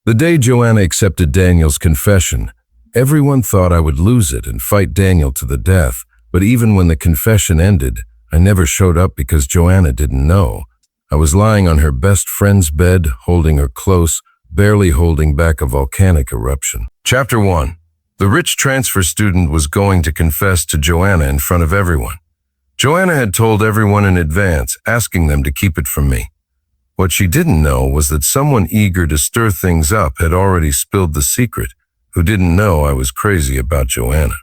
The day Joanna accepted Daniel's confession, everyone thought I would lose it and fight Daniel to the death, but even when the confession ended, I never showed up because Joanna didn't know. I was lying on her best friend's bed, holding her close, barely holding back a volcanic eruption. Chapter 1. The rich transfer student was going to confess to Joanna in front of everyone. Joanna had told everyone in advance, asking them to keep it from me. What she didn't know was that someone eager to stir things up had already spilled the secret, who didn't know I was crazy about Joanna.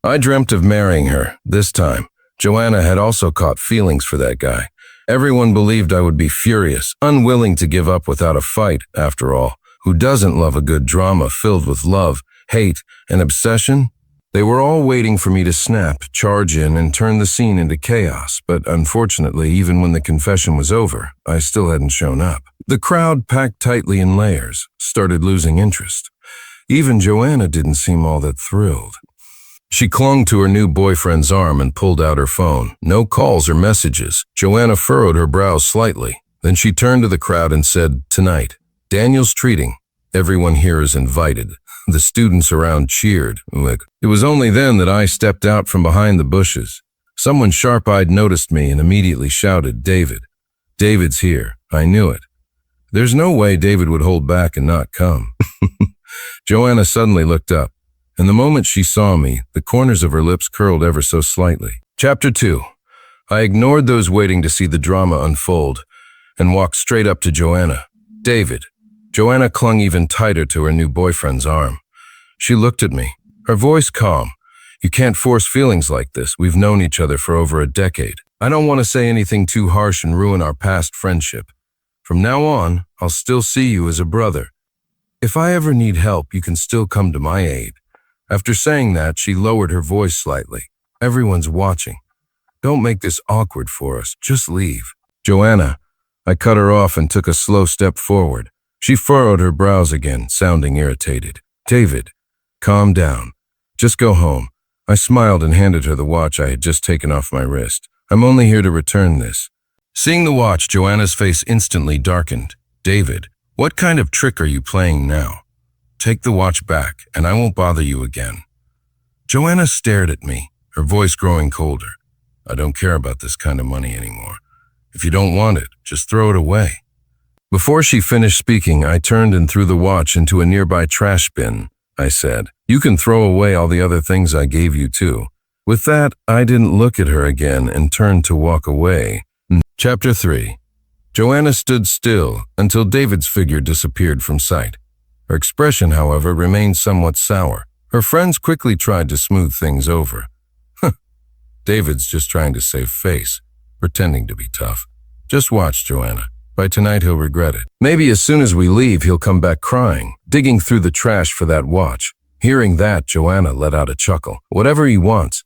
I dreamt of marrying her. This time, Joanna had also caught feelings for that guy. Everyone believed I would be furious, unwilling to give up without a fight, after all. Who doesn't love a good drama filled with love, hate, and obsession? They were all waiting for me to snap, charge in, and turn the scene into chaos, but unfortunately, even when the confession was over, I still hadn't shown up. The crowd, packed tightly in layers, started losing interest. Even Joanna didn't seem all that thrilled. She clung to her new boyfriend's arm and pulled out her phone. No calls or messages. Joanna furrowed her brows slightly. Then she turned to the crowd and said, "Tonight, Daniel's treating. Everyone here is invited." The students around cheered. It was only then that I stepped out from behind the bushes. Someone sharp-eyed noticed me and immediately shouted, "David." David's here. I knew it. There's no way David would hold back and not come. Joanna suddenly looked up, and the moment she saw me, the corners of her lips curled ever so slightly. Chapter 2. I ignored those waiting to see the drama unfold and walked straight up to Joanna. "David." Joanna clung even tighter to her new boyfriend's arm. She looked at me, her voice calm. "You can't force feelings like this. We've known each other for over a decade. I don't want to say anything too harsh and ruin our past friendship. From now on, I'll still see you as a brother. If I ever need help, you can still come to my aid." After saying that, she lowered her voice slightly. "Everyone's watching. Don't make this awkward for us. Just leave." "Joanna." I cut her off and took a slow step forward. She furrowed her brows again, sounding irritated. "David, calm down. Just go home." I smiled and handed her the watch I had just taken off my wrist. "I'm only here to return this." Seeing the watch, Joanna's face instantly darkened. "David, what kind of trick are you playing now? Take the watch back, and I won't bother you again." Joanna stared at me, her voice growing colder. "I don't care about this kind of money anymore. If you don't want it, just throw it away." Before she finished speaking, I turned and threw the watch into a nearby trash bin. I said, "You can throw away all the other things I gave you too." With that, I didn't look at her again and turned to walk away. Chapter 3. Joanna stood still until David's figure disappeared from sight. Her expression, however, remained somewhat sour. Her friends quickly tried to smooth things over. David's just trying to save face, pretending to be tough. Just watch, Joanna. By tonight, he'll regret it. Maybe as soon as we leave, he'll come back crying, digging through the trash for that watch. Hearing that, Joanna let out a chuckle. Whatever he wants.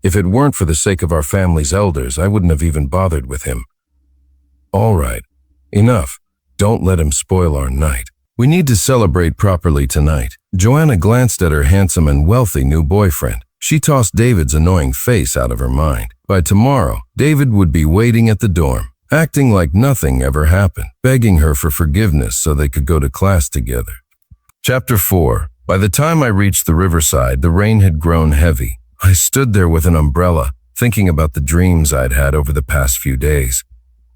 If it weren't for the sake of our family's elders, I wouldn't have even bothered with him. All right. Enough. Don't let him spoil our night. We need to celebrate properly tonight. Joanna glanced at her handsome and wealthy new boyfriend. She tossed David's annoying face out of her mind. By tomorrow, David would be waiting at the dorm, acting like nothing ever happened, begging her for forgiveness so they could go to class together. Chapter 4. By the time I reached the riverside, the rain had grown heavy. I stood there with an umbrella, thinking about the dreams I'd had over the past few days.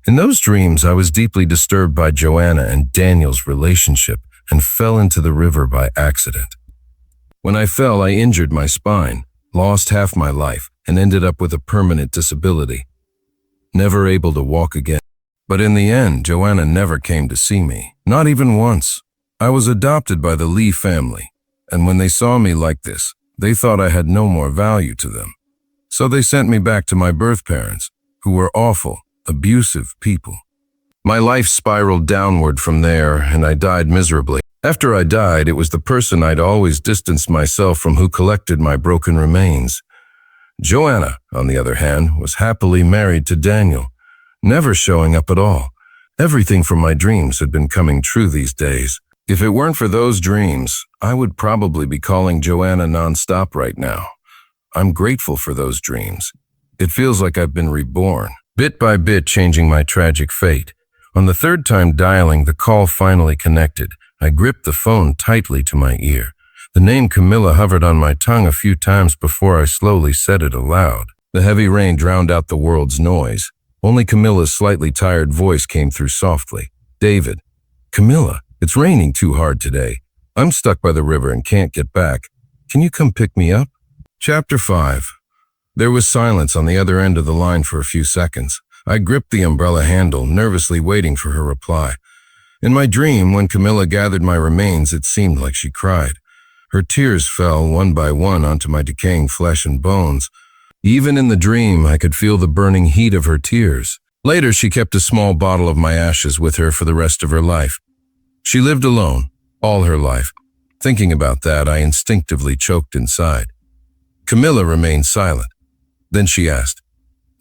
In those dreams, I was deeply disturbed by Joanna and Daniel's relationship and fell into the river by accident. When I fell, I injured my spine, lost half my life, and ended up with a permanent disability. Never able to walk again. But in the end, Joanna never came to see me, not even once. I was adopted by the Lee family, and when they saw me like this, they thought I had no more value to them. So they sent me back to my birth parents, who were awful, abusive people. My life spiraled downward from there, and I died miserably. After I died, it was the person I'd always distanced myself from who collected my broken remains. Joanna, on the other hand, was happily married to Daniel, never showing up at all. Everything from my dreams had been coming true these days. If it weren't for those dreams, I would probably be calling Joanna nonstop right now. I'm grateful for those dreams. It feels like I've been reborn, bit by bit changing my tragic fate. On the third time dialing, the call finally connected. I gripped the phone tightly to my ear. The name Camilla hovered on my tongue a few times before I slowly said it aloud. The heavy rain drowned out the world's noise. Only Camilla's slightly tired voice came through softly. David. Camilla, it's raining too hard today. I'm stuck by the river and can't get back. Can you come pick me up? Chapter 5. There was silence on the other end of the line for a few seconds. I gripped the umbrella handle, nervously waiting for her reply. In my dream, when Camilla gathered my remains, it seemed like she cried. Her tears fell one by one onto my decaying flesh and bones. Even in the dream, I could feel the burning heat of her tears. Later, she kept a small bottle of my ashes with her for the rest of her life. She lived alone, all her life. Thinking about that, I instinctively choked inside. Camilla remained silent. Then she asked,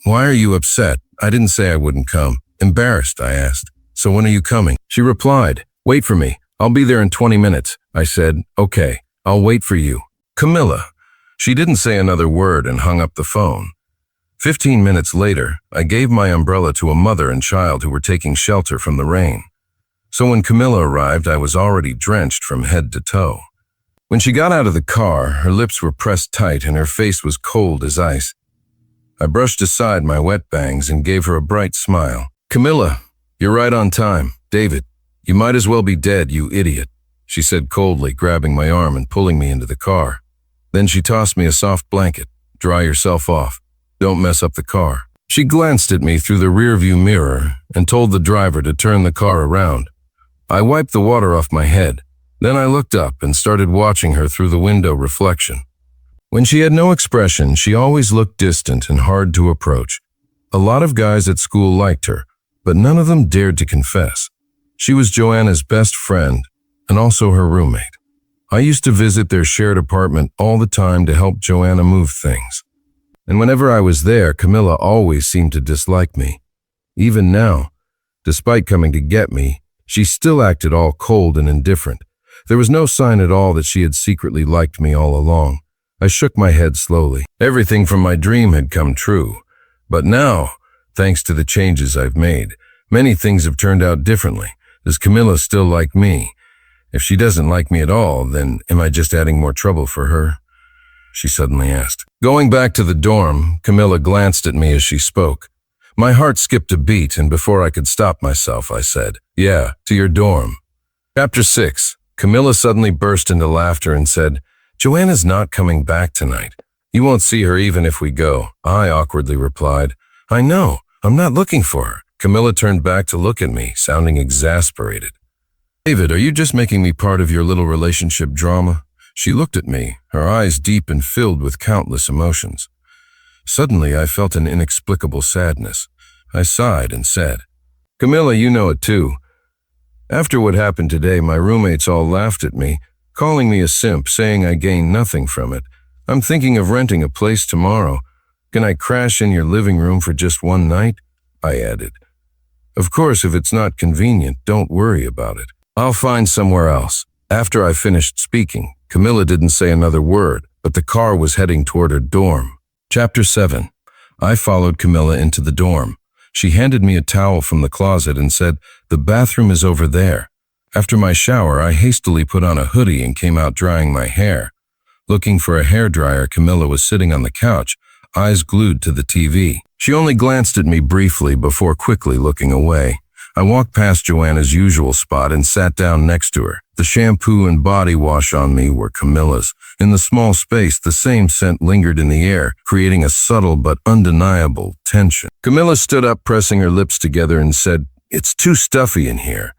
"Why are you upset? I didn't say I wouldn't come." Embarrassed, I asked, "So when are you coming?" She replied, "Wait for me. I'll be there in 20 minutes. I said, "Okay, I'll wait for you." Camilla. She didn't say another word and hung up the phone. 15 minutes later, I gave my umbrella to a mother and child who were taking shelter from the rain. So when Camilla arrived, I was already drenched from head to toe. When she got out of the car, her lips were pressed tight and her face was cold as ice. I brushed aside my wet bangs and gave her a bright smile. "Camilla, you're right on time. David, you might as well be dead, you idiot," she said coldly, grabbing my arm and pulling me into the car. Then she tossed me a soft blanket. "Dry yourself off. Don't mess up the car." She glanced at me through the rearview mirror and told the driver to turn the car around. I wiped the water off my head. Then I looked up and started watching her through the window reflection. When she had no expression, she always looked distant and hard to approach. A lot of guys at school liked her, but none of them dared to confess. She was Joanna's best friend and also her roommate. I used to visit their shared apartment all the time to help Joanna move things. And whenever I was there, Camilla always seemed to dislike me. Even now, despite coming to get me, she still acted all cold and indifferent. There was no sign at all that she had secretly liked me all along. I shook my head slowly. Everything from my dream had come true. But now, thanks to the changes I've made, many things have turned out differently. Does Camilla still like me? If she doesn't like me at all, then am I just adding more trouble for her? She suddenly asked. Going back to the dorm, Camilla glanced at me as she spoke. My heart skipped a beat, and before I could stop myself, I said, "Yeah, to your dorm." Chapter 6. Camilla suddenly burst into laughter and said, "Joanna's not coming back tonight. You won't see her even if we go." I awkwardly replied, "I know, I'm not looking for her." Camilla turned back to look at me, sounding exasperated. "David, are you just making me part of your little relationship drama?" She looked at me, her eyes deep and filled with countless emotions. Suddenly, I felt an inexplicable sadness. I sighed and said, "Camilla, you know it too. After what happened today, my roommates all laughed at me, calling me a simp, saying I gained nothing from it. I'm thinking of renting a place tomorrow. Can I crash in your living room for just one night?" I added. "Of course, if it's not convenient, don't worry about it. I'll find somewhere else." After I finished speaking, Camilla didn't say another word, but the car was heading toward her dorm. Chapter 7. I followed Camilla into the dorm. She handed me a towel from the closet and said, "The bathroom is over there." After my shower, I hastily put on a hoodie and came out drying my hair. Looking for a hairdryer, Camilla was sitting on the couch, eyes glued to the TV. She only glanced at me briefly before quickly looking away. I walked past Joanna's usual spot and sat down next to her. The shampoo and body wash on me were Camilla's. In the small space, the same scent lingered in the air, creating a subtle but undeniable tension. Camilla stood up, pressing her lips together, and said, "It's too stuffy in here.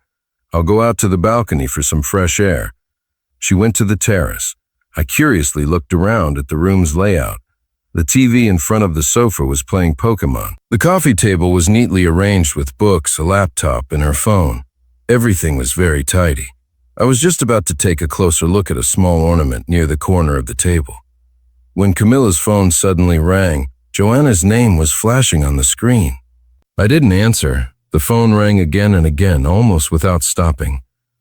I'll go out to the balcony for some fresh air." She went to the terrace. I curiously looked around at the room's layout. The TV in front of the sofa was playing Pokemon. The coffee table was neatly arranged with books, a laptop, and her phone. Everything was very tidy. I was just about to take a closer look at a small ornament near the corner of the table, when Camilla's phone suddenly rang. Joanna's name was flashing on the screen. I didn't answer. The phone rang again and again, almost without stopping.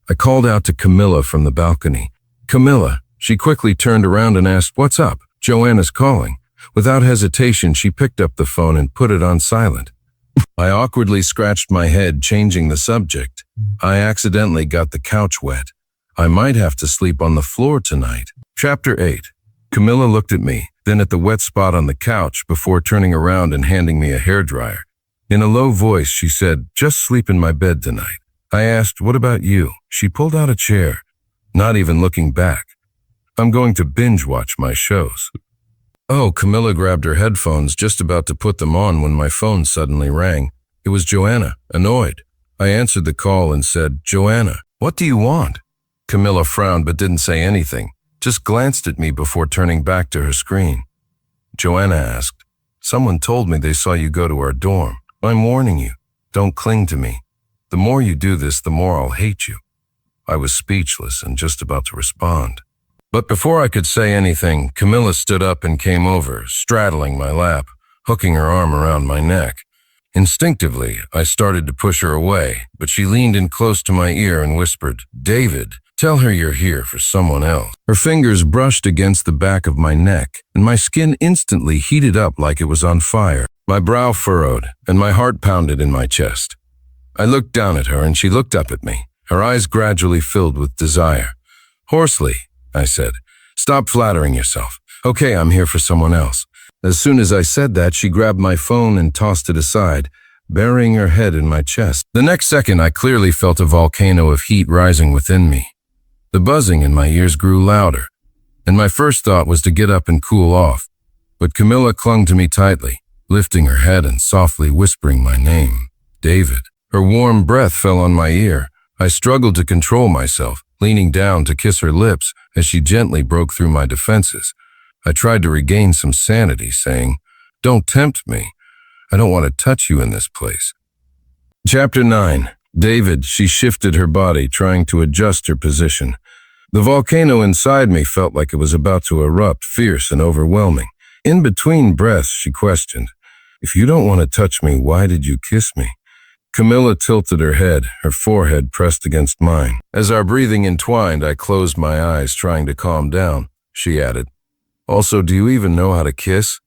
I called out to Camilla from the balcony. "Camilla." She quickly turned around and asked, "What's up?" "Joanna's calling." Without hesitation, she picked up the phone and put it on silent. I awkwardly scratched my head, changing the subject. I accidentally got the couch wet. I might have to sleep on the floor tonight. Chapter 8. Camilla looked at me, then at the wet spot on the couch before turning around and handing me a hairdryer. In a low voice, she said, "Just sleep in my bed tonight." I asked, "What about you?" She pulled out a chair, not even looking back. "I'm going to binge watch my shows." Oh, Camilla grabbed her headphones, just about to put them on when my phone suddenly rang. It was Joanna, annoyed. I answered the call and said, "Joanna, what do you want?" Camilla frowned but didn't say anything, just glanced at me before turning back to her screen. Joanna asked, "Someone told me they saw you go to our dorm. I'm warning you, don't cling to me. The more you do this, the more I'll hate you." I was speechless and just about to respond. But before I could say anything, Camilla stood up and came over, straddling my lap, hooking her arm around my neck. Instinctively, I started to push her away, but she leaned in close to my ear and whispered, "David, tell her you're here for someone else." Her fingers brushed against the back of my neck, and my skin instantly heated up like it was on fire. My brow furrowed, and my heart pounded in my chest. I looked down at her, and she looked up at me, her eyes gradually filled with desire. Hoarsely, I said, "Stop flattering yourself. Okay, I'm here for someone else." As soon as I said that, she grabbed my phone and tossed it aside, burying her head in my chest. The next second, I clearly felt a volcano of heat rising within me. The buzzing in my ears grew louder, and my first thought was to get up and cool off. But Camilla clung to me tightly, lifting her head and softly whispering my name, "David." Her warm breath fell on my ear. I struggled to control myself, leaning down to kiss her lips as she gently broke through my defenses. I tried to regain some sanity, saying, "Don't tempt me. I don't want to touch you in this place." Chapter 9. David, she shifted her body, trying to adjust her position. The volcano inside me felt like it was about to erupt, fierce and overwhelming. In between breaths, she questioned, "If you don't want to touch me, why did you kiss me?" Camilla tilted her head, her forehead pressed against mine. As our breathing entwined, I closed my eyes, trying to calm down. She added, "Also, do you even know how to kiss?"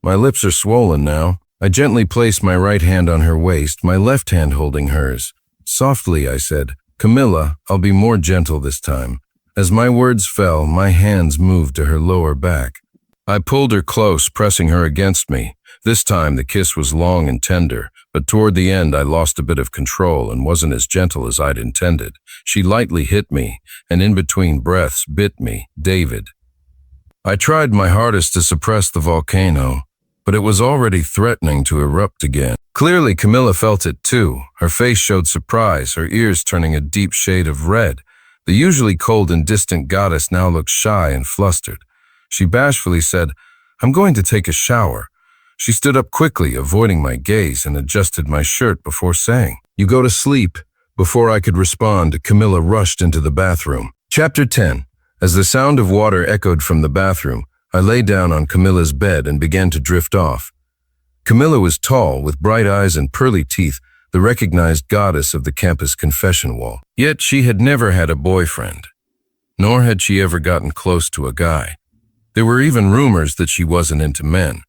My lips are swollen now. I gently placed my right hand on her waist, my left hand holding hers. Softly, I said, "Camilla, I'll be more gentle this time." As my words fell, my hands moved to her lower back. I pulled her close, pressing her against me. This time, the kiss was long and tender, but toward the end, I lost a bit of control and wasn't as gentle as I'd intended. She lightly hit me, and in between breaths, bit me, "David." I tried my hardest to suppress the volcano, but it was already threatening to erupt again. Clearly, Camilla felt it too. Her face showed surprise, her ears turning a deep shade of red. The usually cold and distant goddess now looked shy and flustered. She bashfully said, "I'm going to take a shower." She stood up quickly, avoiding my gaze, and adjusted my shirt before saying, "You go to sleep." Before I could respond, Camilla rushed into the bathroom. Chapter 10. As the sound of water echoed from the bathroom, I lay down on Camilla's bed and began to drift off. Camilla was tall, with bright eyes and pearly teeth, the recognized goddess of the campus confession wall. Yet she had never had a boyfriend, nor had she ever gotten close to a guy. There were even rumors that she wasn't into men.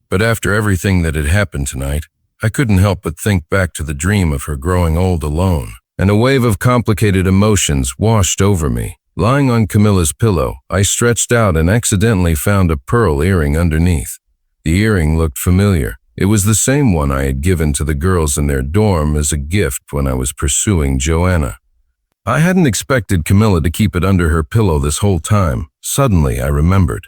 But after everything that had happened tonight, I couldn't help but think back to the dream of her growing old alone, and a wave of complicated emotions washed over me. Lying on Camilla's pillow, I stretched out and accidentally found a pearl earring underneath. The earring looked familiar. It was the same one I had given to the girls in their dorm as a gift when I was pursuing Joanna. I hadn't expected Camilla to keep it under her pillow this whole time. Suddenly, I remembered.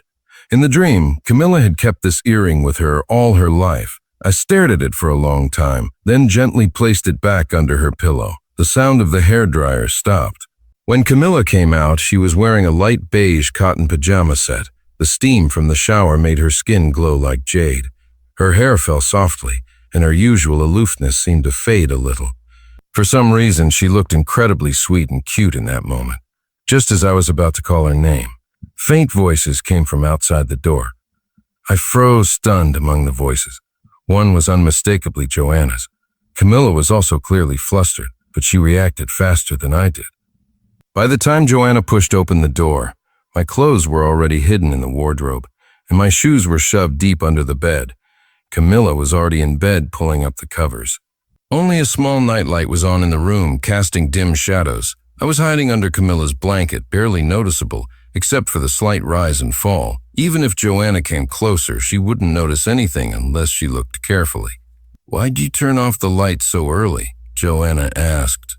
In the dream, Camilla had kept this earring with her all her life. I stared at it for a long time, then gently placed it back under her pillow. The sound of the hairdryer stopped. When Camilla came out, she was wearing a light beige cotton pajama set. The steam from the shower made her skin glow like jade. Her hair fell softly, and her usual aloofness seemed to fade a little. For some reason, she looked incredibly sweet and cute in that moment, just as I was about to call her name. Faint voices came from outside the door. I froze, stunned among the voices. One was unmistakably Joanna's. Camilla was also clearly flustered, but she reacted faster than I did. By the time Joanna pushed open the door, my clothes were already hidden in the wardrobe, and my shoes were shoved deep under the bed. Camilla was already in bed, pulling up the covers. Only a small nightlight was on in the room, casting dim shadows. I was hiding under Camilla's blanket, barely noticeable, except for the slight rise and fall. Even if Joanna came closer, she wouldn't notice anything unless she looked carefully. "Why'd you turn off the light so early?" Joanna asked.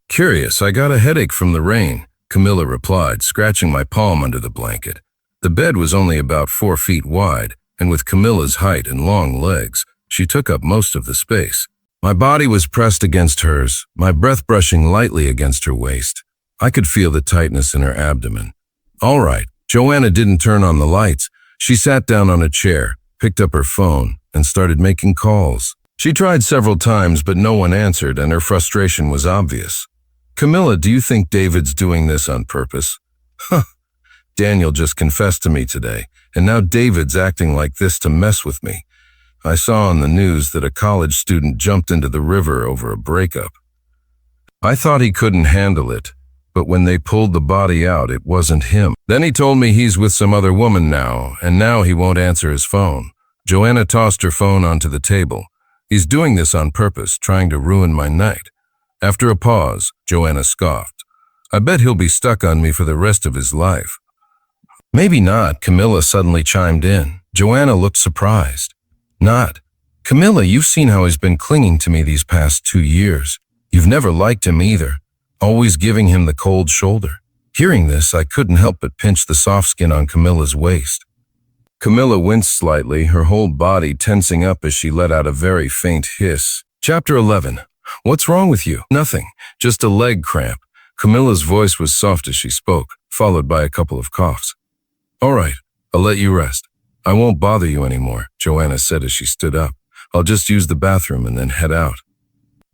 "Curious, I got a headache from the rain," Camilla replied, scratching my palm under the blanket. The bed was only about 4 feet wide, and with Camilla's height and long legs, she took up most of the space. My body was pressed against hers, my breath brushing lightly against her waist. I could feel the tightness in her abdomen. All right, Joanna didn't turn on the lights. She sat down on a chair, picked up her phone, and started making calls. She tried several times, but no one answered, and her frustration was obvious. "Camilla, do you think David's doing this on purpose?" "Huh. Daniel just confessed to me today, and now David's acting like this to mess with me. I saw on the news that a college student jumped into the river over a breakup. I thought he couldn't handle it, but when they pulled the body out, it wasn't him. Then he told me he's with some other woman now, and now he won't answer his phone." Joanna tossed her phone onto the table. "He's doing this on purpose, trying to ruin my night." After a pause, Joanna scoffed. "I bet he'll be stuck on me for the rest of his life." "Maybe not," Camilla suddenly chimed in. Joanna looked surprised. "Not. Camilla, you've seen how he's been clinging to me these past 2 years. You've never liked him either, always giving him the cold shoulder." Hearing this, I couldn't help but pinch the soft skin on Camilla's waist. Camilla winced slightly, her whole body tensing up as she let out a very faint hiss. Chapter 11. "What's wrong with you?" "Nothing, just a leg cramp." Camilla's voice was soft as she spoke, followed by a couple of coughs. "All right, I'll let you rest. I won't bother you anymore," Joanna said as she stood up. "I'll just use the bathroom and then head out."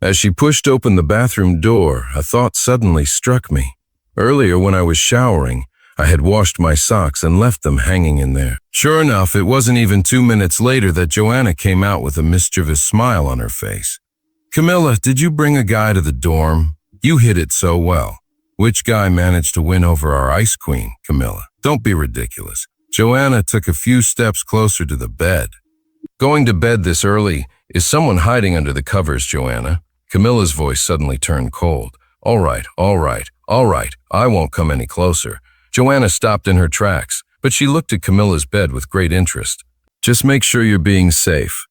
As she pushed open the bathroom door, a thought suddenly struck me. Earlier when I was showering, I had washed my socks and left them hanging in there. Sure enough, it wasn't even 2 minutes later that Joanna came out with a mischievous smile on her face. "Camilla, did you bring a guy to the dorm? You hid it so well. Which guy managed to win over our ice queen, Camilla? Don't be ridiculous." Joanna took a few steps closer to the bed. "Going to bed this early? Is someone hiding under the covers, Joanna?" Camilla's voice suddenly turned cold. All right, I won't come any closer." Joanna stopped in her tracks, but she looked at Camilla's bed with great interest. "Just make sure you're being safe.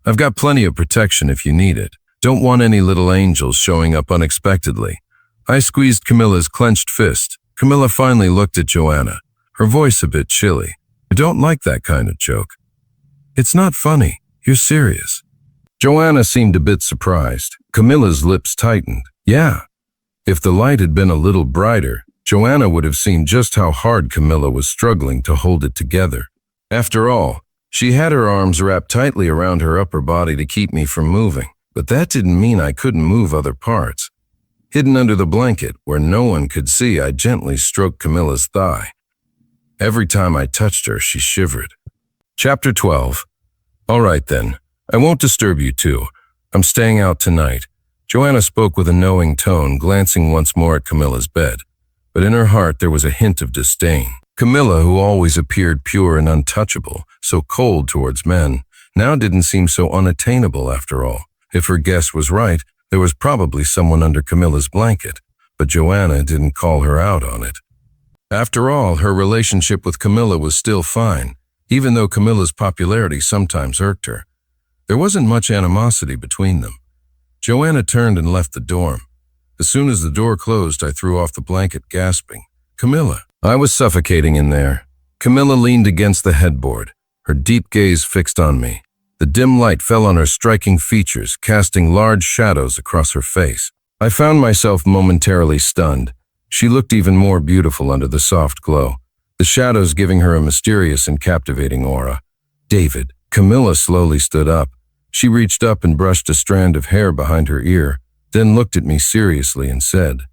I've got plenty of protection if you need it. Don't want any little angels showing up unexpectedly." I squeezed Camilla's clenched fist. Camilla finally looked at Joanna, her voice a bit chilly. "I don't like that kind of joke." "It's not funny. You're serious." Joanna seemed a bit surprised. Camilla's lips tightened. "Yeah." If the light had been a little brighter, Joanna would have seen just how hard Camilla was struggling to hold it together. After all, she had her arms wrapped tightly around her upper body to keep me from moving, but that didn't mean I couldn't move other parts. Hidden under the blanket, where no one could see, I gently stroked Camilla's thigh. Every time I touched her, she shivered. Chapter 12. "All right then, I won't disturb you two. I'm staying out tonight." Joanna spoke with a knowing tone, glancing once more at Camilla's bed. But in her heart there was a hint of disdain. Camilla, who always appeared pure and untouchable, so cold towards men, now didn't seem so unattainable after all. If her guess was right, there was probably someone under Camilla's blanket, but Joanna didn't call her out on it. After all, her relationship with Camilla was still fine, even though Camilla's popularity sometimes irked her. There wasn't much animosity between them. Joanna turned and left the dorm. As soon as the door closed, I threw off the blanket, gasping. "Camilla." I was suffocating in there. Camilla leaned against the headboard, her deep gaze fixed on me. The dim light fell on her striking features, casting large shadows across her face. I found myself momentarily stunned. She looked even more beautiful under the soft glow, the shadows giving her a mysterious and captivating aura. "David." Camilla slowly stood up. She reached up and brushed a strand of hair behind her ear, then looked at me seriously and said,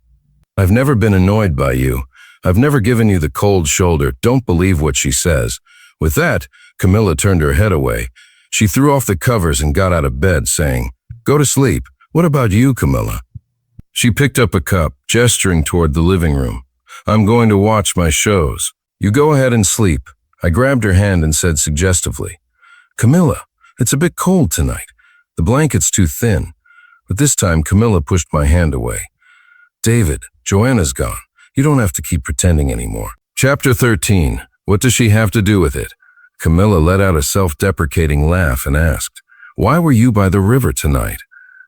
"I've never been annoyed by you. I've never given you the cold shoulder. Don't believe what she says." With that, Camilla turned her head away. She threw off the covers and got out of bed, saying, "Go to sleep. What about you, Camilla?" She picked up a cup, gesturing toward the living room. "I'm going to watch my shows. You go ahead and sleep." I grabbed her hand and said suggestively, "Camilla, it's a bit cold tonight. The blanket's too thin." But this time, Camilla pushed my hand away. "David, Joanna's gone. You don't have to keep pretending anymore. Chapter 13. What does she have to do with it? Camilla let out a self-deprecating laugh and asked, "Why were you by the river tonight?"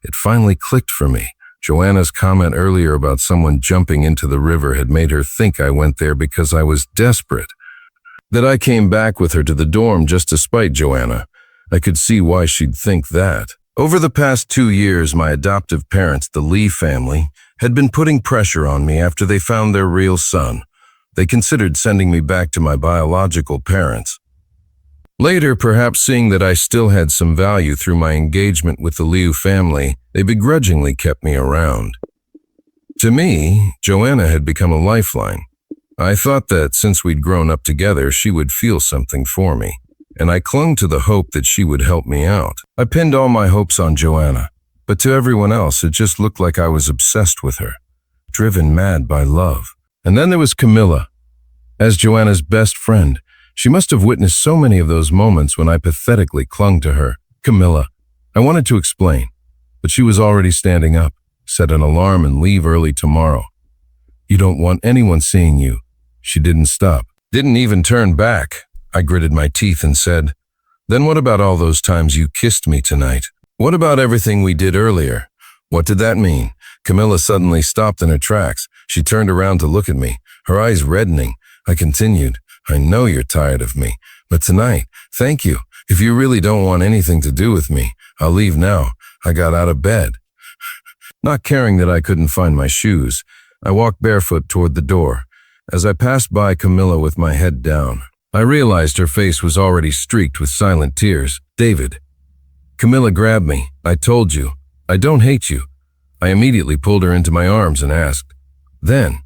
It finally clicked for me. Joanna's comment earlier about someone jumping into the river had made her think I went there because I was desperate. That I came back with her to the dorm just to spite Joanna. I could see why she'd think that. Over the past 2 years, my adoptive parents, the Lee family, had been putting pressure on me after they found their real son. They considered sending me back to my biological parents. Later, perhaps seeing that I still had some value through my engagement with the Liu family, they begrudgingly kept me around. To me, Joanna had become a lifeline. I thought that since we'd grown up together, she would feel something for me, and I clung to the hope that she would help me out. I pinned all my hopes on Joanna, but to everyone else, it just looked like I was obsessed with her, driven mad by love. And then there was Camilla. As Joanna's best friend, she must have witnessed so many of those moments when I pathetically clung to her. Camilla. I wanted to explain, but she was already standing up, set an alarm and leave early tomorrow. You don't want anyone seeing you. She didn't stop, didn't even turn back. I gritted my teeth and said, "Then what about all those times you kissed me tonight? What about everything we did earlier?" What did that mean? Camilla suddenly stopped in her tracks. She turned around to look at me, her eyes reddening. I continued, "I know you're tired of me, but tonight, thank you. If you really don't want anything to do with me, I'll leave now." I got out of bed. Not caring that I couldn't find my shoes, I walked barefoot toward the door. As I passed by Camilla with my head down, I realized her face was already streaked with silent tears. "David." Camilla grabbed me. "I told you. I don't hate you." I immediately pulled her into my arms and asked, "Then,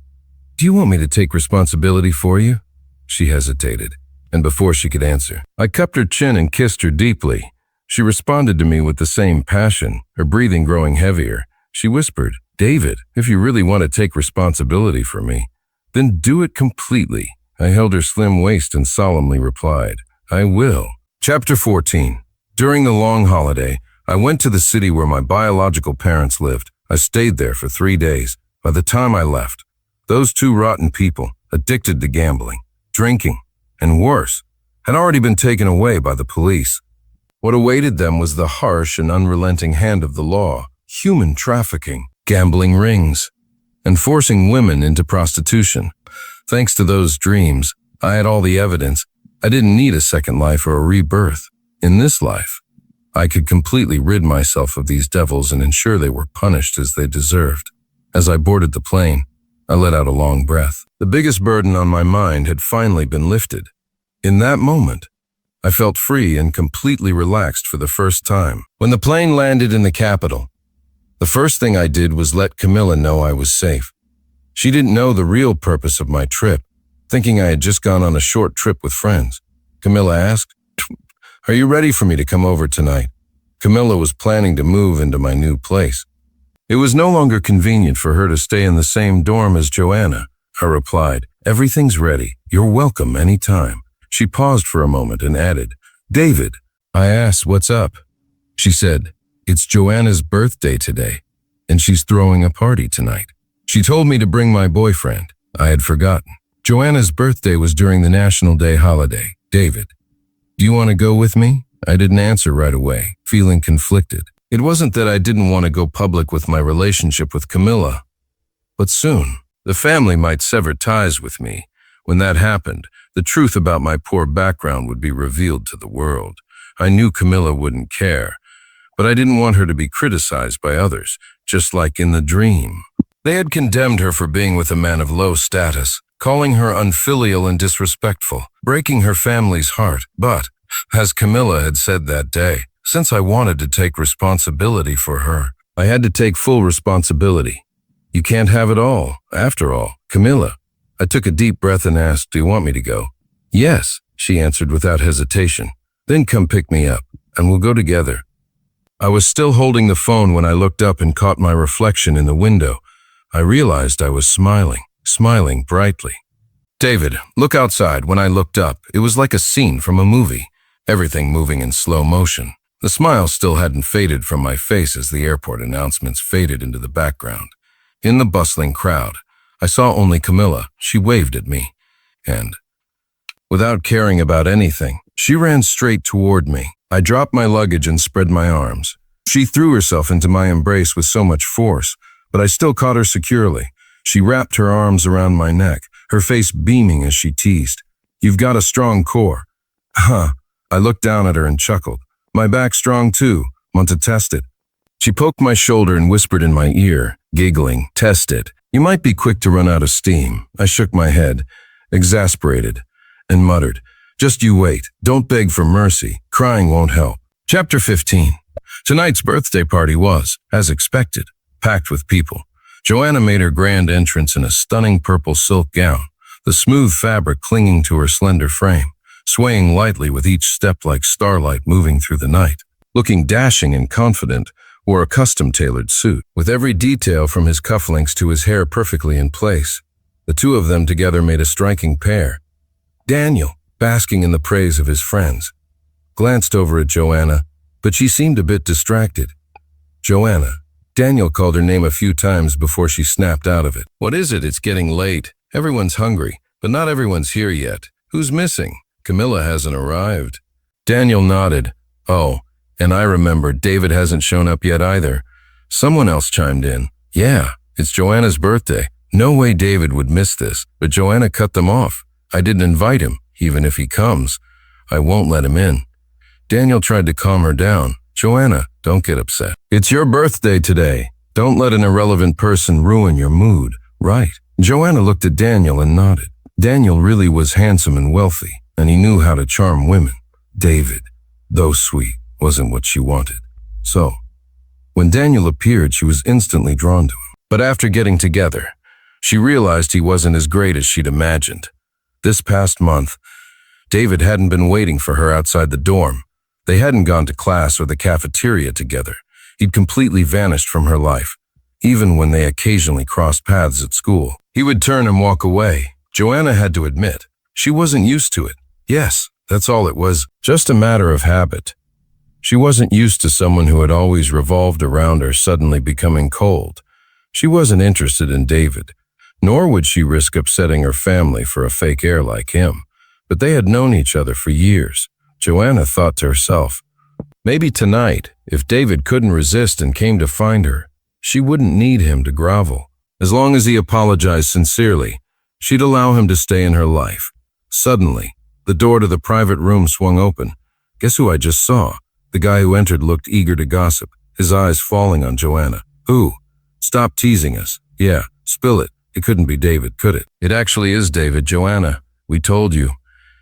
do you want me to take responsibility for you?" She hesitated, and before she could answer, I cupped her chin and kissed her deeply. She responded to me with the same passion, her breathing growing heavier. She whispered, "David, if you really want to take responsibility for me, then do it completely." I held her slim waist and solemnly replied, "I will." Chapter 14. During the long holiday, I went to the city where my biological parents lived. I stayed there for 3 days. By the time I left, those two rotten people, addicted to gambling, drinking, and worse, had already been taken away by the police. What awaited them was the harsh and unrelenting hand of the law, human trafficking, gambling rings, and forcing women into prostitution. Thanks to those dreams, I had all the evidence. I didn't need a second life or a rebirth. In this life, I could completely rid myself of these devils and ensure they were punished as they deserved. As I boarded the plane, I let out a long breath. The biggest burden on my mind had finally been lifted. In that moment, I felt free and completely relaxed for the first time. When the plane landed in the capital, the first thing I did was let Camilla know I was safe. She didn't know the real purpose of my trip, thinking I had just gone on a short trip with friends. Camilla asked, "Are you ready for me to come over tonight?" Camilla was planning to move into my new place. It was no longer convenient for her to stay in the same dorm as Joanna. I replied, "Everything's ready. You're welcome anytime." She paused for a moment and added, "David." I asked, "What's up?" She said, "It's Joanna's birthday today, and she's throwing a party tonight. She told me to bring my boyfriend." I had forgotten. Joanna's birthday was during the National Day holiday. "David, do you want to go with me?" I didn't answer right away, feeling conflicted. It wasn't that I didn't want to go public with my relationship with Camilla, but soon, the family might sever ties with me. When that happened, the truth about my poor background would be revealed to the world. I knew Camilla wouldn't care, but I didn't want her to be criticized by others, just like in the dream. They had condemned her for being with a man of low status, calling her unfilial and disrespectful, breaking her family's heart. But, as Camilla had said that day, since I wanted to take responsibility for her, I had to take full responsibility. You can't have it all, after all. Camilla. I took a deep breath and asked, "Do you want me to go?" "Yes," she answered without hesitation. "Then come pick me up, and we'll go together." I was still holding the phone when I looked up and caught my reflection in the window. I realized I was smiling brightly. "David, look outside." When I looked up, it was like a scene from a movie, everything moving in slow motion. The smile still hadn't faded from my face as the airport announcements faded into the background. In the bustling crowd, I saw only Camilla. She waved at me, and, without caring about anything, she ran straight toward me. I dropped my luggage and spread my arms. She threw herself into my embrace with so much force, but I still caught her securely. She wrapped her arms around my neck, her face beaming as she teased. "You've got a strong core." Huh. I looked down at her and chuckled. "My back's strong too. Want to test it?" She poked my shoulder and whispered in my ear, giggling, "Test it. You might be quick to run out of steam." I shook my head, exasperated, and muttered, "Just you wait. Don't beg for mercy. Crying won't help." Chapter 15. Tonight's birthday party was, as expected, packed with people. Joanna made her grand entrance in a stunning purple silk gown, the smooth fabric clinging to her slender frame, swaying lightly with each step like starlight moving through the night. Looking dashing and confident, wore a custom-tailored suit, with every detail from his cufflinks to his hair perfectly in place. The two of them together made a striking pair. Daniel, basking in the praise of his friends, glanced over at Joanna, but she seemed a bit distracted. "Joanna." Daniel called her name a few times before she snapped out of it. "What is it? It's getting late. Everyone's hungry, but not everyone's here yet. Who's missing? Camilla hasn't arrived." Daniel nodded. "Oh, and I remember, David hasn't shown up yet either." Someone else chimed in. "Yeah, it's Joanna's birthday. No way David would miss this, but Joanna cut them off. I didn't invite him, even if he comes. I won't let him in." Daniel tried to calm her down. "Joanna, don't get upset. It's your birthday today. Don't let an irrelevant person ruin your mood, right?" Joanna looked at Daniel and nodded. Daniel really was handsome and wealthy, and he knew how to charm women. David, though sweet, wasn't what she wanted. So, when Daniel appeared, she was instantly drawn to him. But after getting together, she realized he wasn't as great as she'd imagined. This past month, David hadn't been waiting for her outside the dorm. They hadn't gone to class or the cafeteria together. He'd completely vanished from her life. Even when they occasionally crossed paths at school, he would turn and walk away. Joanna had to admit, she wasn't used to it. Yes, that's all it was, just a matter of habit. She wasn't used to someone who had always revolved around her suddenly becoming cold. She wasn't interested in David, nor would she risk upsetting her family for a fake heir like him. But they had known each other for years. Joanna thought to herself, maybe tonight, if David couldn't resist and came to find her, she wouldn't need him to grovel. As long as he apologized sincerely, she'd allow him to stay in her life. Suddenly, the door to the private room swung open. Guess who I just saw? The guy who entered looked eager to gossip, his eyes falling on Joanna. "Who? Stop teasing us." "Yeah, spill it. It couldn't be David, could it?" "It actually is David, Joanna. We told you.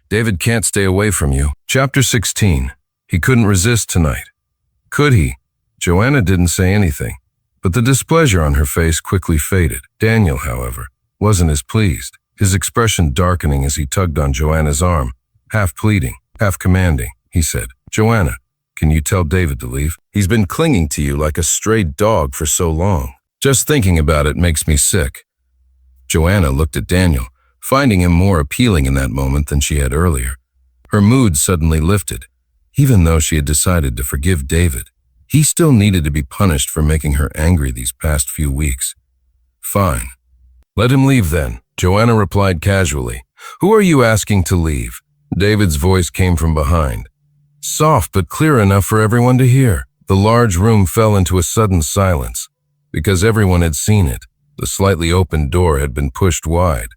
David can't stay away from you." Chapter 16. He couldn't resist tonight. Could he? Joanna didn't say anything, but the displeasure on her face quickly faded. Daniel, however, wasn't as pleased, his expression darkening as he tugged on Joanna's arm. Half pleading, half commanding, he said, "Joanna, can you tell David to leave? He's been clinging to you like a stray dog for so long. Just thinking about it makes me sick." Joanna looked at Daniel, finding him more appealing in that moment than she had earlier. Her mood suddenly lifted. Even though she had decided to forgive David, he still needed to be punished for making her angry these past few weeks. "Fine. Let him leave then," Joanna replied casually. "Who are you asking to leave?" David's voice came from behind, soft but clear enough for everyone to hear. The large room fell into a sudden silence, because everyone had seen it. The slightly open door had been pushed wide,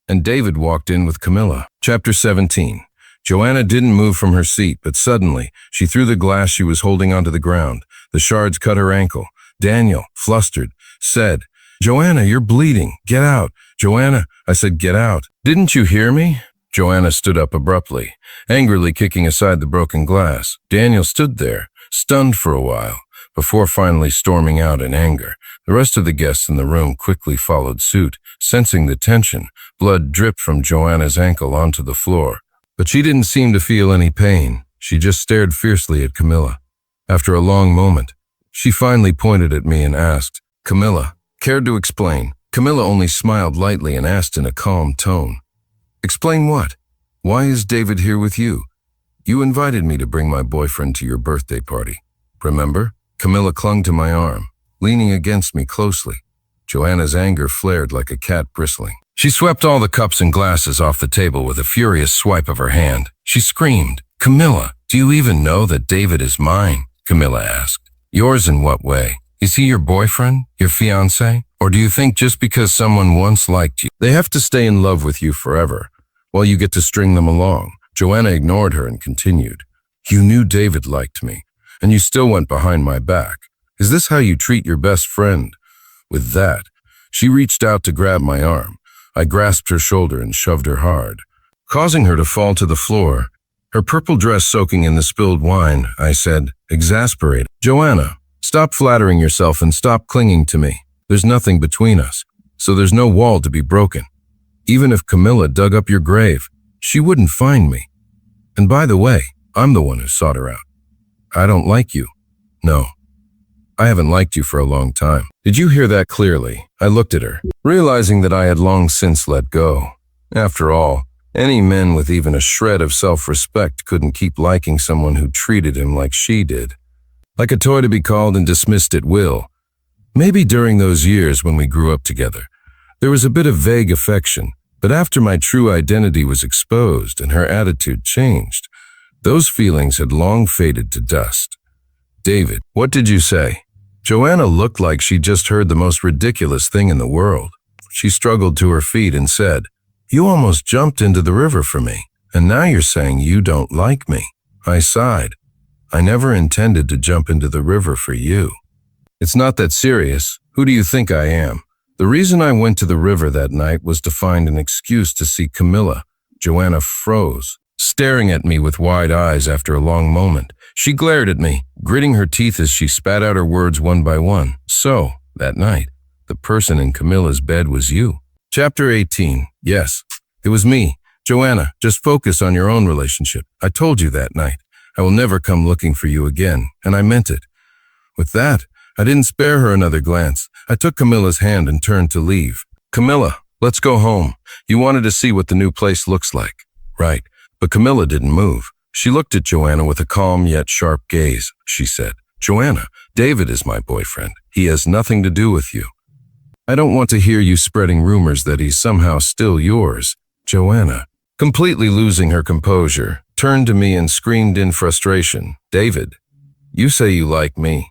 and David walked in with Camilla. Chapter 17. Joanna didn't move from her seat, but suddenly, she threw the glass she was holding onto the ground. The shards cut her ankle. Daniel, flustered, said, "Joanna, you're bleeding. Get out." "Joanna," I said, "get out." "Didn't you hear me?" Joanna stood up abruptly, angrily kicking aside the broken glass. Daniel stood there, stunned for a while, before finally storming out in anger. The rest of the guests in the room quickly followed suit. Sensing the tension, blood dripped from Joanna's ankle onto the floor. But she didn't seem to feel any pain. She just stared fiercely at Camilla. After a long moment, she finally pointed at me and asked, "Camilla, cared to explain?" Camilla only smiled lightly and asked in a calm tone, "Explain what? Why is David here with you? You invited me to bring my boyfriend to your birthday party. Remember?" Camilla clung to my arm, leaning against me closely. Joanna's anger flared like a cat bristling. She swept all the cups and glasses off the table with a furious swipe of her hand. She screamed, "Camilla, do you even know that David is mine?" Camilla asked. "Yours in what way? Is he your boyfriend, your fiancé? Or do you think just because someone once liked you, they have to stay in love with you forever, while you get to string them along?" Joanna ignored her and continued. "You knew David liked me, and you still went behind my back. Is this how you treat your best friend?" With that, she reached out to grab my arm. I grasped her shoulder and shoved her hard, causing her to fall to the floor, her purple dress soaking in the spilled wine. I said, exasperated, "Joanna, stop flattering yourself and stop clinging to me. There's nothing between us, so there's no wall to be broken. Even if Camilla dug up your grave, she wouldn't find me. And by the way, I'm the one who sought her out. I don't like you. No, I haven't liked you for a long time." Did you hear that clearly? I looked at her, realizing that I had long since let go. After all, any men with even a shred of self-respect couldn't keep liking someone who treated him like she did. Like a toy to be called and dismissed at will. Maybe during those years when we grew up together, there was a bit of vague affection, but after my true identity was exposed and her attitude changed, those feelings had long faded to dust. "David, what did you say?" Joanna looked like she just heard the most ridiculous thing in the world. She struggled to her feet and said, "You almost jumped into the river for me, and now you're saying you don't like me." I sighed. "I never intended to jump into the river for you. It's not that serious. Who do you think I am?" The reason I went to the river that night was to find an excuse to see Camilla. Joanna froze, staring at me with wide eyes after a long moment. She glared at me, gritting her teeth as she spat out her words one by one. "So, that night, the person in Camilla's bed was you." Chapter 18. Yes, it was me. "Joanna, just focus on your own relationship. I told you that night. I will never come looking for you again, and I meant it." With that, I didn't spare her another glance. I took Camilla's hand and turned to leave. "Camilla, let's go home. You wanted to see what the new place looks like." "Right." But Camilla didn't move. She looked at Joanna with a calm yet sharp gaze. She said, "Joanna, David is my boyfriend. He has nothing to do with you. I don't want to hear you spreading rumors that he's somehow still yours." Joanna, completely losing her composure, turned to me and screamed in frustration, "David, you say you like me,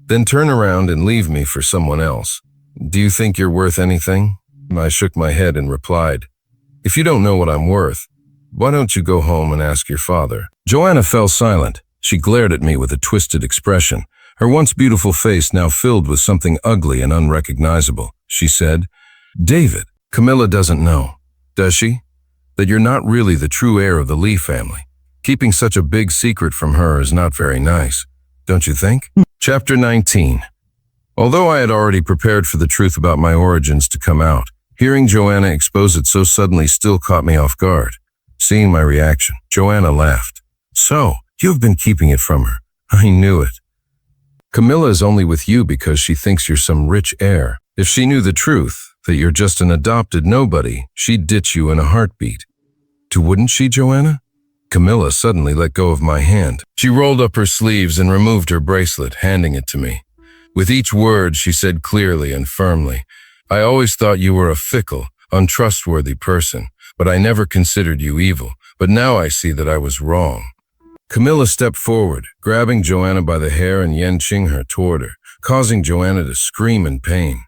then turn around and leave me for someone else. Do you think you're worth anything?" I shook my head and replied, "If you don't know what I'm worth, why don't you go home and ask your father?" Joanna fell silent. She glared at me with a twisted expression, her once beautiful face now filled with something ugly and unrecognizable. She said, "David, Camilla doesn't know, does she, that you're not really the true heir of the Lee family? Keeping such a big secret from her is not very nice, don't you think?" Chapter 19. Although I had already prepared for the truth about my origins to come out, hearing Joanna expose it so suddenly still caught me off guard. Seeing my reaction, Joanna laughed. "So, you've been keeping it from her. I knew it. Camilla is only with you because she thinks you're some rich heir. If she knew the truth, that you're just an adopted nobody, she'd ditch you in a heartbeat. Wouldn't she, Joanna?" Camilla suddenly let go of my hand. She rolled up her sleeves and removed her bracelet, handing it to me. With each word, she said clearly and firmly, "I always thought you were a fickle, untrustworthy person, but I never considered you evil. But now I see that I was wrong." Camilla stepped forward, grabbing Joanna by the hair and yanching her toward her, causing Joanna to scream in pain.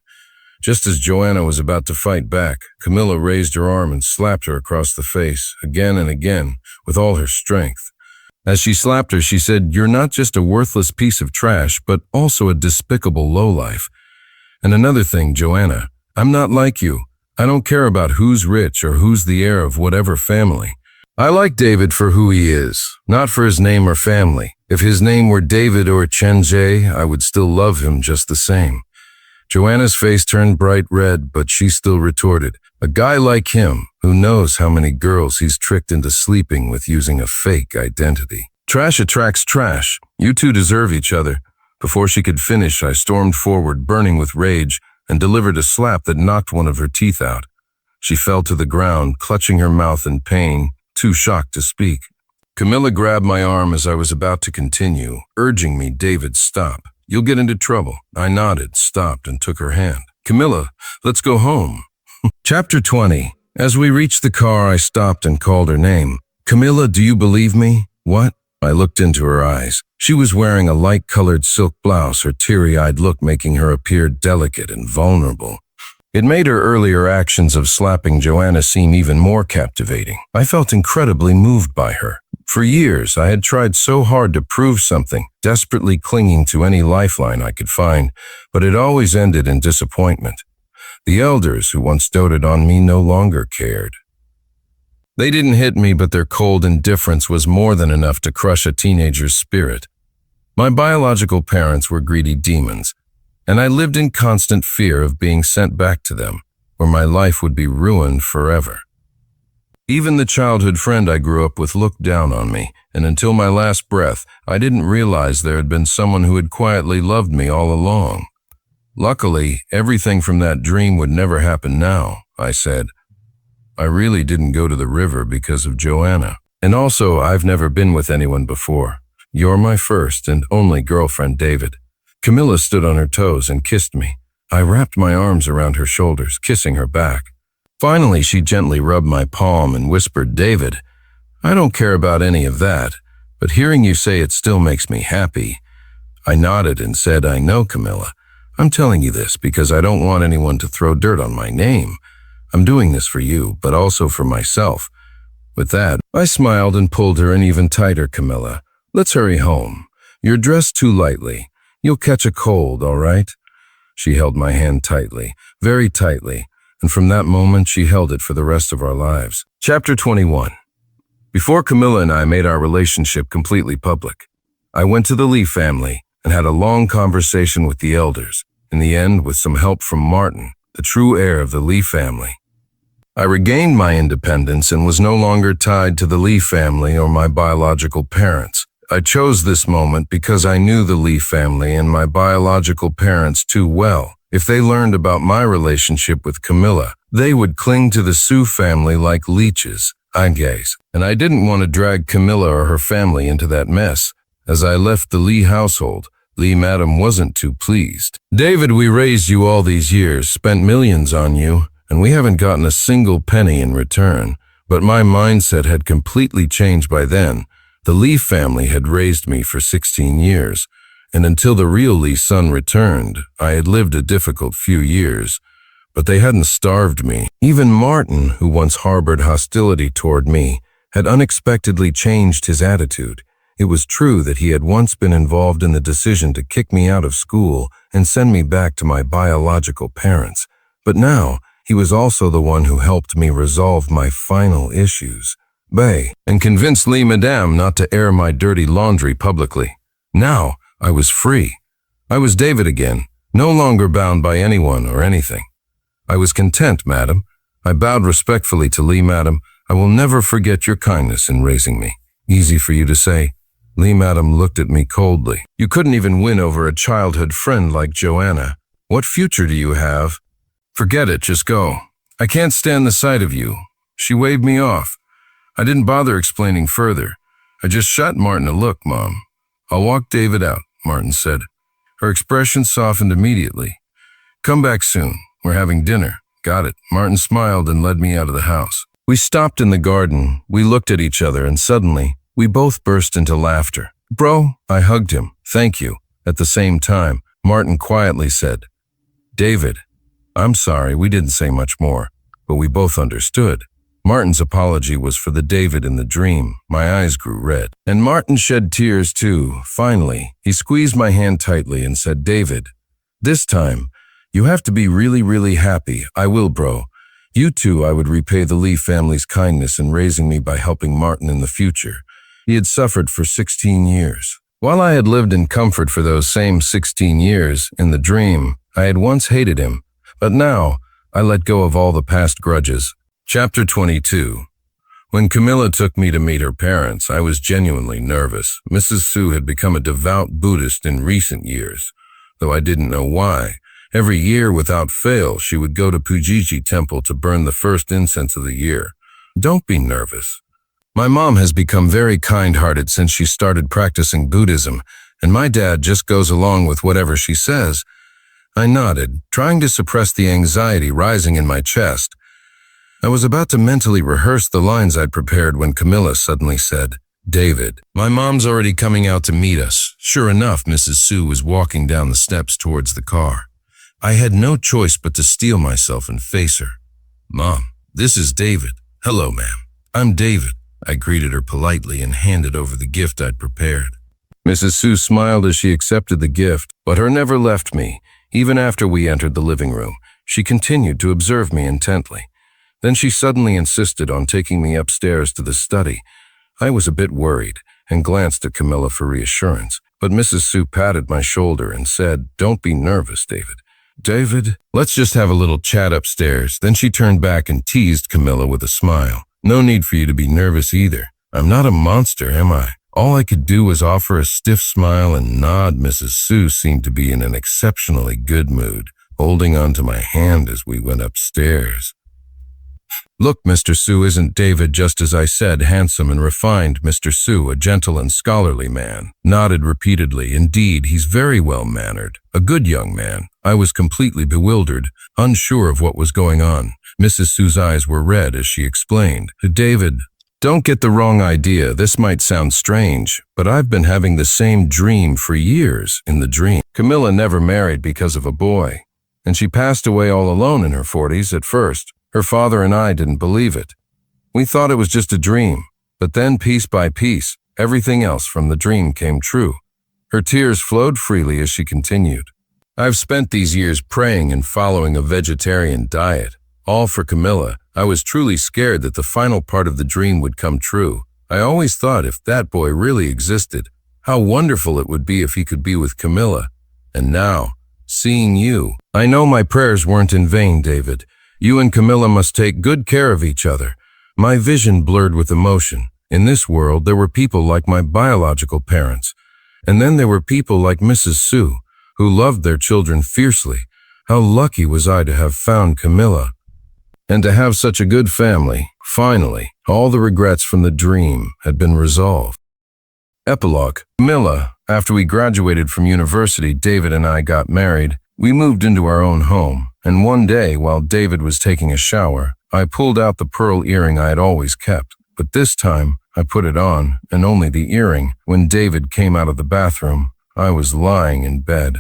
Just as Joanna was about to fight back, Camilla raised her arm and slapped her across the face, again and again, with all her strength. As she slapped her, she said, "You're not just a worthless piece of trash, but also a despicable lowlife. And another thing, Joanna, I'm not like you. I don't care about who's rich or who's the heir of whatever family. I like David for who he is, not for his name or family. If his name were David or Chenjie, I would still love him just the same." Joanna's face turned bright red, but she still retorted, "A guy like him, who knows how many girls he's tricked into sleeping with using a fake identity. Trash attracts trash. You two deserve each other." Before she could finish, I stormed forward, burning with rage, and delivered a slap that knocked one of her teeth out. She fell to the ground, clutching her mouth in pain, too shocked to speak. Camilla grabbed my arm as I was about to continue, urging me, "David, stop. You'll get into trouble." I nodded, stopped, and took her hand. Camilla, let's go home. Chapter 20. As we reached the car, I stopped and called her name. Camilla, do you believe me? What? I looked into her eyes. She was wearing a light-colored silk blouse, her teary-eyed look making her appear delicate and vulnerable. It made her earlier actions of slapping Joanna seem even more captivating. I felt incredibly moved by her. For years, I had tried so hard to prove something, desperately clinging to any lifeline I could find, but it always ended in disappointment. The elders who once doted on me no longer cared. They didn't hit me, but their cold indifference was more than enough to crush a teenager's spirit. My biological parents were greedy demons, and I lived in constant fear of being sent back to them, where my life would be ruined forever. Even the childhood friend I grew up with looked down on me, and until my last breath, I didn't realize there had been someone who had quietly loved me all along. Luckily, everything from that dream would never happen now, I said. I really didn't go to the river because of Joanna. And also, I've never been with anyone before. You're my first and only girlfriend, David. Camilla stood on her toes and kissed me. I wrapped my arms around her shoulders, kissing her back. Finally, she gently rubbed my palm and whispered, David, I don't care about any of that, but hearing you say it still makes me happy. I nodded and said, I know, Camilla. I'm telling you this because I don't want anyone to throw dirt on my name. I'm doing this for you, but also for myself. With that, I smiled and pulled her in even tighter, Camilla. Let's hurry home. You're dressed too lightly. You'll catch a cold, all right? She held my hand tightly, very tightly, and from that moment she held it for the rest of our lives. Chapter 21. Before Camilla and I made our relationship completely public, I went to the Lee family and had a long conversation with the elders, in the end with some help from Martin, the true heir of the Lee family. I regained my independence and was no longer tied to the Lee family or my biological parents. I chose this moment because I knew the Lee family and my biological parents too well. If they learned about my relationship with Camilla, they would cling to the Sue family like leeches, I guess. And I didn't want to drag Camilla or her family into that mess. As I left the Lee household, Lee Madam wasn't too pleased. David, we raised you all these years, spent millions on you, and we haven't gotten a single penny in return. But my mindset had completely changed by then. The Lee family had raised me for 16 years, and until the real Lee son returned, I had lived a difficult few years. But they hadn't starved me. Even Martin, who once harbored hostility toward me, had unexpectedly changed his attitude. It was true that he had once been involved in the decision to kick me out of school and send me back to my biological parents. But now, he was also the one who helped me resolve my final issues. And convinced Lee Madame not to air my dirty laundry publicly. Now, I was free. I was David again, no longer bound by anyone or anything. I was content, madam. I bowed respectfully to Lee Madam. I will never forget your kindness in raising me. Easy for you to say. Lee Madam looked at me coldly. You couldn't even win over a childhood friend like Joanna. What future do you have? Forget it, just go. I can't stand the sight of you. She waved me off. I didn't bother explaining further. I just shot Martin a look, Mom. I'll walk David out, Martin said. Her expression softened immediately. Come back soon. We're having dinner. Got it. Martin smiled and led me out of the house. We stopped in the garden. We looked at each other and suddenly, we both burst into laughter. Bro, I hugged him. Thank you. At the same time, Martin quietly said, David, I'm sorry, we didn't say much more, but we both understood. Martin's apology was for the David in the dream. My eyes grew red. And Martin shed tears too. Finally, he squeezed my hand tightly and said, David, this time, you have to be really, really happy. I will, bro. You too, I would repay the Lee family's kindness in raising me by helping Martin in the future. He had suffered for 16 years. While I had lived in comfort for those same 16 years, in the dream, I had once hated him. But now, I let go of all the past grudges. Chapter 22. When Camilla took me to meet her parents, I was genuinely nervous. Mrs. Sue had become a devout Buddhist in recent years, though I didn't know why. Every year, without fail, she would go to Pujiji Temple to burn the first incense of the year. Don't be nervous. My mom has become very kind-hearted since she started practicing Buddhism, and my dad just goes along with whatever she says. I nodded, trying to suppress the anxiety rising in my chest. I was about to mentally rehearse the lines I'd prepared when Camilla suddenly said, "David, my mom's already coming out to meet us." Sure enough, Mrs. Sue was walking down the steps towards the car. I had no choice but to steel myself and face her. "Mom, this is David." "Hello, ma'am. I'm David." I greeted her politely and handed over the gift I'd prepared. Mrs. Sue smiled as she accepted the gift, but her never left me. Even after we entered the living room, she continued to observe me intently. Then she suddenly insisted on taking me upstairs to the study. I was a bit worried and glanced at Camilla for reassurance, but Mrs. Sue patted my shoulder and said, "Don't be nervous, David. David, let's just have a little chat upstairs." Then she turned back and teased Camilla with a smile. "No need for you to be nervous either. I'm not a monster, am I?" All I could do was offer a stiff smile and nod. Mrs. Sue seemed to be in an exceptionally good mood, holding onto my hand as we went upstairs. "Look, Mr. Sue, isn't David just as I said, handsome and refined?" Mr. Sue, a gentle and scholarly man, nodded repeatedly. "Indeed, he's very well-mannered. A good young man." I was completely bewildered, unsure of what was going on. Mrs. Sue's eyes were red as she explained, "David, don't get the wrong idea. This might sound strange, but I've been having the same dream for years. In the dream, Camilla never married because of a boy, and she passed away all alone in her 40s at first. Her father and I didn't believe it. We thought it was just a dream, but then piece by piece, everything else from the dream came true." Her tears flowed freely as she continued. "I've spent these years praying and following a vegetarian diet, all for Camilla. I was truly scared that the final part of the dream would come true. I always thought if that boy really existed, how wonderful it would be if he could be with Camilla. And now, seeing you, I know my prayers weren't in vain, David. You and Camilla must take good care of each other." My vision blurred with emotion. In this world, there were people like my biological parents, and then there were people like Mrs. Sue, who loved their children fiercely. How lucky was I to have found Camilla, and to have such a good family. Finally, all the regrets from the dream had been resolved. Epilogue. Camilla. After we graduated from university, David and I got married. We moved into our own home, and one day, while David was taking a shower, I pulled out the pearl earring I had always kept. But this time, I put it on, and only the earring. When David came out of the bathroom, I was lying in bed,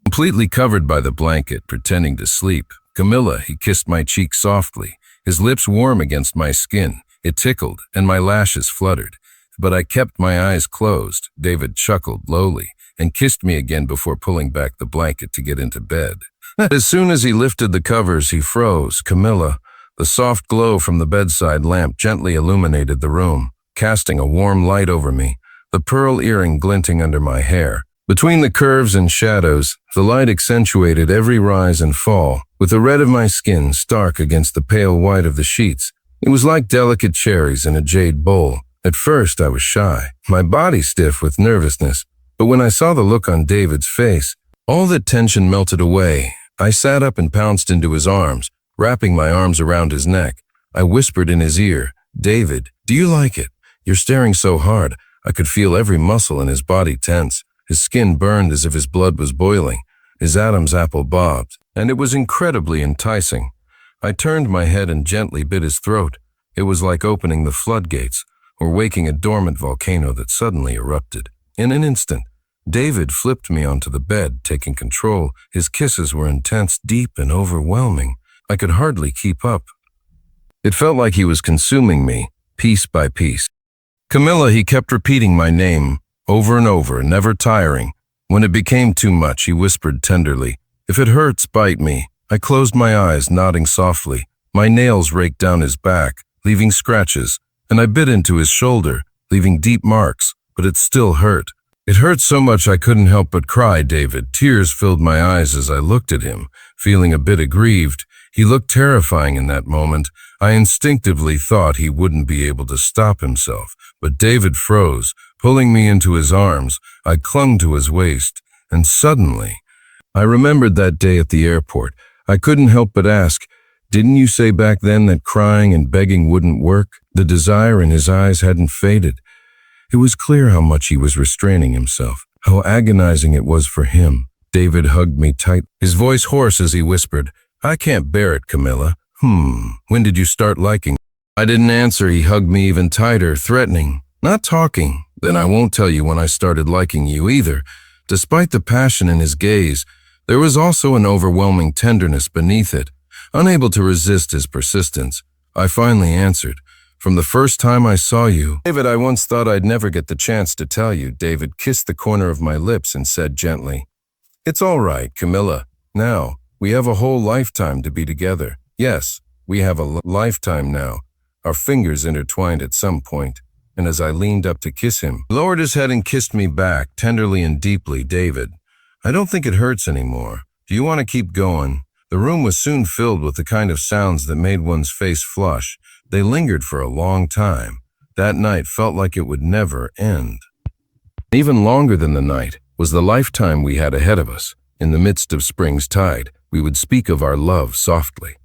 completely covered by the blanket, pretending to sleep. "Camilla," he kissed my cheek softly, his lips warm against my skin. It tickled, and my lashes fluttered. But I kept my eyes closed. David chuckled lowly and kissed me again before pulling back the blanket to get into bed. As soon as he lifted the covers, he froze. "Camilla." The soft glow from the bedside lamp gently illuminated the room, casting a warm light over me, the pearl earring glinting under my hair. Between the curves and shadows, the light accentuated every rise and fall, with the red of my skin stark against the pale white of the sheets. It was like delicate cherries in a jade bowl. At first, I was shy, my body stiff with nervousness, but when I saw the look on David's face, all that tension melted away. I sat up and pounced into his arms, wrapping my arms around his neck. I whispered in his ear, "David, do you like it? You're staring so hard." I could feel every muscle in his body tense. His skin burned as if his blood was boiling. His Adam's apple bobbed, and it was incredibly enticing. I turned my head and gently bit his throat. It was like opening the floodgates, or waking a dormant volcano that suddenly erupted. In an instant, David flipped me onto the bed, taking control. His kisses were intense, deep, and overwhelming. I could hardly keep up. It felt like he was consuming me, piece by piece. "Camilla," he kept repeating my name, over and over, never tiring. When it became too much, he whispered tenderly, "If it hurts, bite me." I closed my eyes, nodding softly. My nails raked down his back, leaving scratches, and I bit into his shoulder, leaving deep marks, but it still hurt. It hurt so much I couldn't help but cry, David. Tears filled my eyes as I looked at him, feeling a bit aggrieved. He looked terrifying in that moment. I instinctively thought he wouldn't be able to stop himself, but David froze, pulling me into his arms. I clung to his waist, and suddenly, I remembered that day at the airport. I couldn't help but ask, "Didn't you say back then that crying and begging wouldn't work?" The desire in his eyes hadn't faded. It was clear how much he was restraining himself, how agonizing it was for him. David hugged me tight, his voice hoarse as he whispered, "I can't bear it, Camilla. When did you start liking me?" I didn't answer. He hugged me even tighter, threatening, "Not talking? Then I won't tell you when I started liking you either." Despite the passion in his gaze, there was also an overwhelming tenderness beneath it. Unable to resist his persistence, I finally answered, "From the first time I saw you." "David, I once thought I'd never get the chance to tell you." David kissed the corner of my lips and said gently, "It's all right, Camilla. Now, we have a whole lifetime to be together. Yes, we have a lifetime now." Our fingers intertwined at some point, and as I leaned up to kiss him, he lowered his head and kissed me back, tenderly and deeply. "David, I don't think it hurts anymore. Do you want to keep going?" The room was soon filled with the kind of sounds that made one's face flush. They lingered for a long time. That night felt like it would never end. Even longer than the night was the lifetime we had ahead of us. In the midst of spring's tide, we would speak of our love softly.